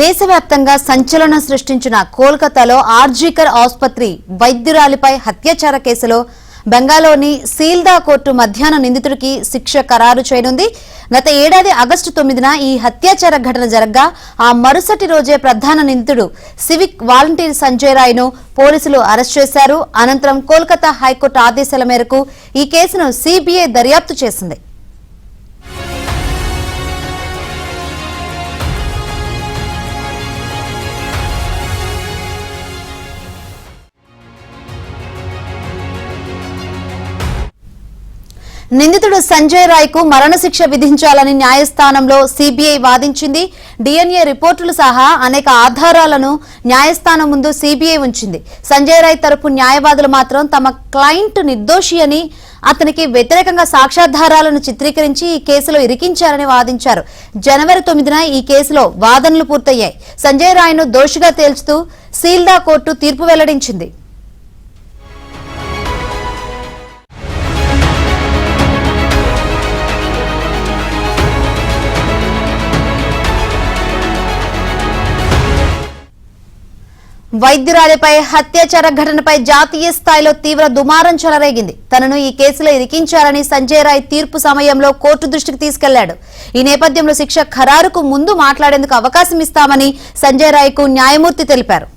దేశవ్యాప్తంగా సంచలనం సృష్టించిన కోల్కతాలో ఆర్జీకర్ ఆసుపత్రి వైద్యురాలిపై హత్యాచార కేసులో బెంగాల్లోని సీల్దా కోర్టు మధ్యాహ్నం నిందితుడికి శిక్ష ఖరారు చేయనుంది. గత ఏడాది ఆగస్టు 9న ఈ హత్యాచార ఘటన జరగ్గా ఆ మరుసటి రోజే ప్రధాన నిందితుడు సివిక్ వాలంటీర్ సంజయ్ రాయ్ను పోలీసులు అరెస్ట్ చేశారు. అనంతరం కోల్కతా హైకోర్టు ఆదేశాల మేరకు ఈ కేసును సిబిఐ దర్యాప్తు చేసింది. నిందితుడు సంజయ్ రాయ్ కు మరణశిక్ష విధించాలని న్యాయస్థానంలో సిబిఐ వాదించింది. డిఎన్ఏ రిపోర్టులు సహా అనేక ఆధారాలను న్యాయస్థానం ముందు సిబిఐ ఉంచింది. సంజయ్ రాయ్ తరపు న్యాయవాదులు మాత్రం తమ క్లయింట్ నిర్దోషి అని, అతనికి వ్యతిరేకంగా సాక్ష్యాధారాలను చిత్రీకరించి ఈ కేసులో ఇరికించారని వాదించారు. జనవరి 9న ఈ కేసులో వాదనలు పూర్తయ్యాయి. సంజయ్ రాయ్ ను దోషిగా తేల్చుతూ సీల్దా కోర్టు తీర్పు వెల్లడించింది. వైద్యురాలిపై హత్యాచార ఘటనపై జాతీయ స్థాయిలో తీవ్ర దుమారం చెలరేగింది. తనను ఈ కేసులో ఇరికించారని సంజయ్ రాయ్ తీర్పు సమయంలో కోర్టు దృష్టికి తీసుకెళ్లాడు. ఈ నేపథ్యంలో శిక్ష ఖరారుకు ముందు మాట్లాడేందుకు అవకాశం ఇస్తామని సంజయ్ రాయ్ కు న్యాయమూర్తి తెలిపారు.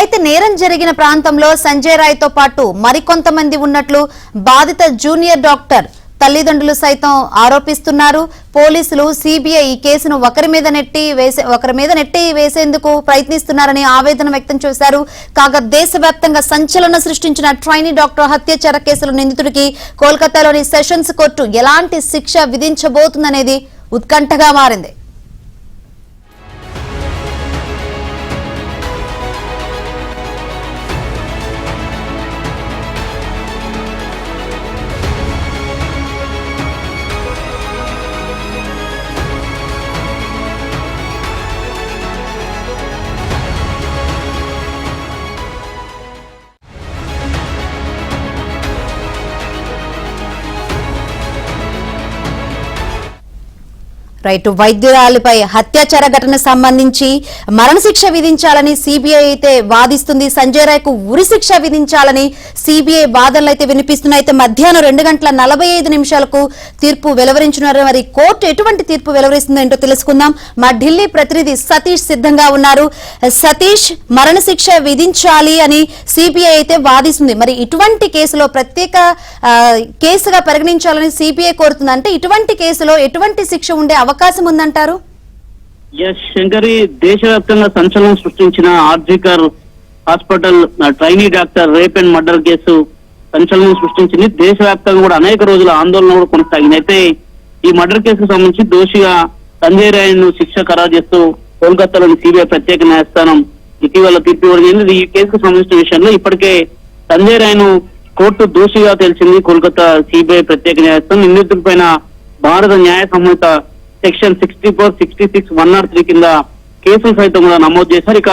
అయితే నేరం జరిగిన ప్రాంతంలో సంజయ్ రాయ్ తో పాటు మరికొంతమంది ఉన్నట్లు బాధిత జూనియర్ డాక్టర్ తల్లిదండ్రులు సైతం ఆరోపిస్తున్నారు. పోలీసులు సిబిఐ ఈ కేసును ఒకరి మీద నెట్టి వేసేందుకు ప్రయత్నిస్తున్నారని ఆవేదన వ్యక్తం చేశారు. కాగా దేశవ్యాప్తంగా సంచలనం సృష్టించిన ట్రైనీ డాక్టర్ హత్యాచార కేసుల నిందితుడికి కోల్కతాలోని సెషన్స్ కోర్టు ఎలాంటి శిక్ష విధించబోతుందనేది ఉత్కంఠగా మారింది. రైట్, వైద్యురాలిపై హత్యాచార ఘటన సంబంధించి మరణశిక్ష విధించాలని సిబిఐ అయితే వాదిస్తుంది. సంజయ్ రాయ్ కు ఉరిశిక్ష విధించాలని సిబిఐ వాదనలు అయితే వినిపిస్తున్నాయి. అయితే మధ్యాహ్నం 2:45 తీర్పు వెలువరించున్నారు. మరి కోర్టు ఎటువంటి తీర్పు వెలువరిస్తుందో ఏంటో తెలుసుకుందాం. మా ఢిల్లీ ప్రతినిధి సతీష్ సిద్ధంగా ఉన్నారు. సతీష్, మరణశిక్ష విధించాలి అని సిబిఐ అయితే వాదిస్తుంది. మరి ఇటువంటి కేసులో ప్రత్యేక కేసుగా పరిగణించాలని సిబిఐ కోరుతుంది. అంటే ఇటువంటి కేసులో ఎటువంటి శిక్ష ఉండే అవకాశం ఉందంటారు? శంకరి, దేశవ్యాప్తంగా సంచలనం సృష్టించిన RG Kar hospital trainee doctor rape and murder case సంచలనం సృష్టించింది. దేశవ్యాప్తంగా కూడా అనేక రోజుల ఆందోళన కూడా కొనసాగింది. అయితే ఈ మర్డర్ కేసుకు సంబంధించి దోషిగా సంజయ్ రాయ్ ను శిక్ష ఖరారు చేస్తూ కోల్కతాలోని సిబిఐ ప్రత్యేక న్యాయస్థానం ఇటీవల తీర్పు ఇవ్వడం. ఈ కేసుకు సంబంధించిన విషయంలో ఇప్పటికే సంజయ్ రాయ్ ను కోర్టు దోషిగా తెలిసింది. కోల్కతా సిబిఐ ప్రత్యేక న్యాయస్థానం నిందితులపైన భారత న్యాయ సంహిత సెక్షన్ 64, 66, 103 కింద కేసులు సైతం కూడా నమోదు చేశారు. ఇక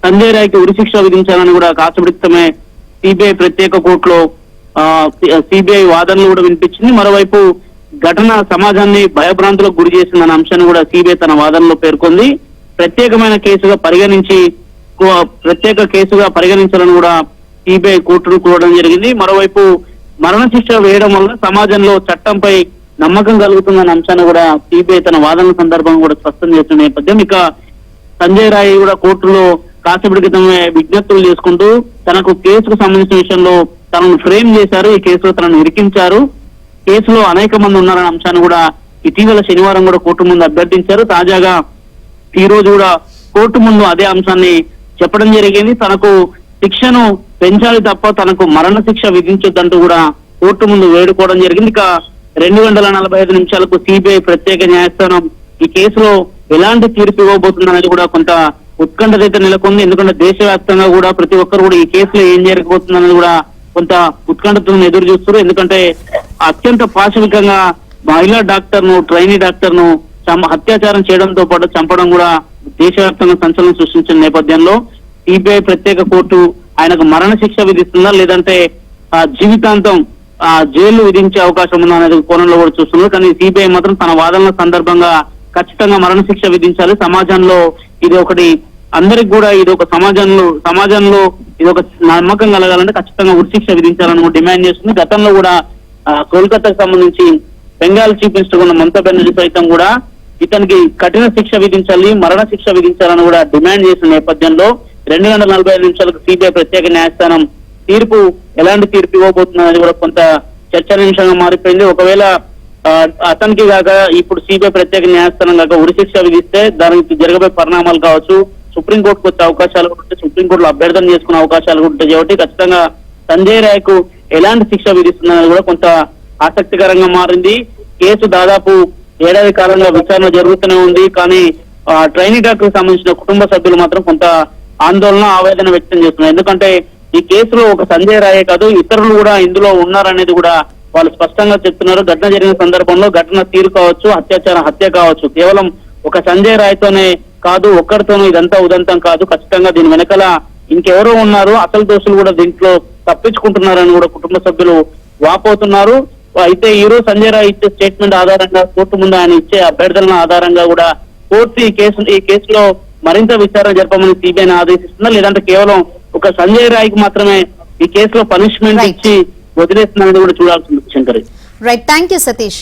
సంజయ్ రాయ్ కి ఉరిశిక్ష విధించాలని కూడా కాచబడితమే సిబిఐ ప్రత్యేక కోర్టులో సిబిఐ వాదనలు కూడా వినిపించింది. మరోవైపు ఘటన సమాజాన్ని భయభ్రాంతులకు గురి చేసిందన్న అంశాన్ని కూడా సిబిఐ తన వాదనలో పేర్కొంది. ప్రత్యేక కేసుగా పరిగణించాలని కూడా సిబిఐ కోర్టును కోరడం జరిగింది. మరోవైపు మరణశిక్ష వేయడం వల్ల సమాజంలో చట్టంపై నమ్మకం కలుగుతుందన్న అంశాన్ని కూడా సిబిఐ తన వాదనల సందర్భంగా కూడా స్పష్టం చేస్తున్న నేపథ్యం ఇక సంజయ్ రాయ్ కూడా కోర్టులో కాసేపటి క్రితమే విజ్ఞప్తులు చేసుకుంటూ తనకు కేసుకు సంబంధించిన విషయంలో తనను ఫ్రేమ్ చేశారు, ఈ కేసులో తనను ఇరికించారు, కేసులో అనేక మంది ఉన్నారన్న అంశాన్ని కూడా ఇటీవల శనివారం కూడా కోర్టు ముందు అభ్యర్థించారు. తాజాగా ఈ రోజు కూడా కోర్టు ముందు అదే అంశాన్ని చెప్పడం జరిగింది. తనకు శిక్షను పెంచాలి తప్ప తనకు మరణశిక్ష విధించొద్దంటూ కూడా కోర్టు ముందు వేడుకోవడం జరిగింది. ఇక 2:45 సిబిఐ ప్రత్యేక న్యాయస్థానం ఈ కేసులో ఎలాంటి తీర్పు ఇవ్వబోతుందనేది కూడా కొంత ఉత్కంఠత అయితే నెలకొంది. ఎందుకంటే దేశవ్యాప్తంగా కూడా ప్రతి ఒక్కరు కూడా ఈ కేసులో ఏం జరగబోతుందనేది కూడా కొంత ఉత్కంఠతను ఎదురు చూస్తారు. ఎందుకంటే అత్యంత పాశవికంగా మహిళా డాక్టర్ ను, ట్రైనీ డాక్టర్ ను హత్యాచారం చేయడంతో పాటు చంపడం కూడా దేశవ్యాప్తంగా సంచలనం సృష్టించిన నేపథ్యంలో సిబిఐ ప్రత్యేక కోర్టు ఆయనకు మరణ శిక్ష విధిస్తుందా లేదంటే జీవితాంతం జైలు విధించే అవకాశం ఉందా అనేది కోణంలో కూడా చూస్తున్నారు. కానీ సిబిఐ మాత్రం తన వాదనల సందర్భంగా ఖచ్చితంగా మరణ శిక్ష విధించాలి. సమాజంలో ఇది ఒకటి అందరికి కూడా ఇది ఒక సమాజంలో ఇది ఒక నమ్మకం కలగాలంటే ఖచ్చితంగా ఉరిశిక్ష విధించాలని కూడా డిమాండ్ చేస్తుంది. గతంలో కూడా కోల్కతాకు సంబంధించి బెంగాల్ చీఫ్ మినిస్టర్ ఉన్న మమతా బెనర్జీ సైతం కూడా ఇతనికి కఠిన శిక్ష విధించాలి, మరణ శిక్ష విధించాలని కూడా డిమాండ్ చేసిన నేపథ్యంలో 2:45 సిబిఐ ప్రత్యేక న్యాయస్థానం తీర్పు ఎలాంటి తీర్పు ఇవ్వబోతున్నది కూడా కొంత చర్చనీయాంశంగా మారిపోయింది. ఒకవేళ అతనికి కాక ఇప్పుడు సిబిఐ ప్రత్యేక న్యాయస్థానం కాక ఉరిశిక్ష విధిస్తే దానికి జరగబోయే పరిణామాలు కావచ్చు, సుప్రీంకోర్టుకు వచ్చే అవకాశాలు కూడా ఉంటాయి, సుప్రీంకోర్టులో అభ్యర్థన చేసుకునే అవకాశాలు కూడా ఉంటాయి. కాబట్టి ఖచ్చితంగా సంజయ్ రాయ్ కు ఎలాంటి శిక్ష విధిస్తుందనేది కూడా కొంత ఆసక్తికరంగా మారింది. కేసు దాదాపు ఏడాది కాలంగా విచారణ జరుగుతూనే ఉంది. కానీ ట్రైనీ డాక్టర్ సంబంధించిన కుటుంబ సభ్యులు మాత్రం కొంత ఆందోళన ఆవేదన వ్యక్తం చేస్తున్నారు. ఎందుకంటే ఈ కేసులో ఒక సంజయ్ రాయే కాదు ఇతరులు కూడా ఇందులో ఉన్నారనేది కూడా వాళ్ళు స్పష్టంగా చెప్తున్నారు. ఘటన జరిగిన సందర్భంలో ఘటన తీరు కావచ్చు, హత్య కావచ్చు, కేవలం ఒక సంజయ్ రాయ్తోనే కాదు, ఒక్కరితోనూ ఇదంతా ఉదంతం కాదు. ఖచ్చితంగా దీని వెనకాల ఇంకెవరో ఉన్నారు, అసలు దోషులు కూడా దీంట్లో తప్పించుకుంటున్నారని కూడా కుటుంబ సభ్యులు వాపోతున్నారు. అయితే ఈ రోజు సంజయ్ రాయ్ ఇచ్చే స్టేట్మెంట్ ఆధారంగా కోర్టు ముందు ఆయన ఇచ్చే అభ్యర్థనల ఆధారంగా కూడా కోర్టు ఈ కేసులో మరింత విచారణ జరపమని సిబిఐని ఆదేశిస్తుందా లేదంటే కేవలం ఒక సంజయ్ రాయ్ కి మాత్రమే ఈ కేసులో పనిష్మెంట్ ఇచ్చి వదిలేస్తుందనేది కూడా చూడాల్సింది Shankar. Right, thank you Satish.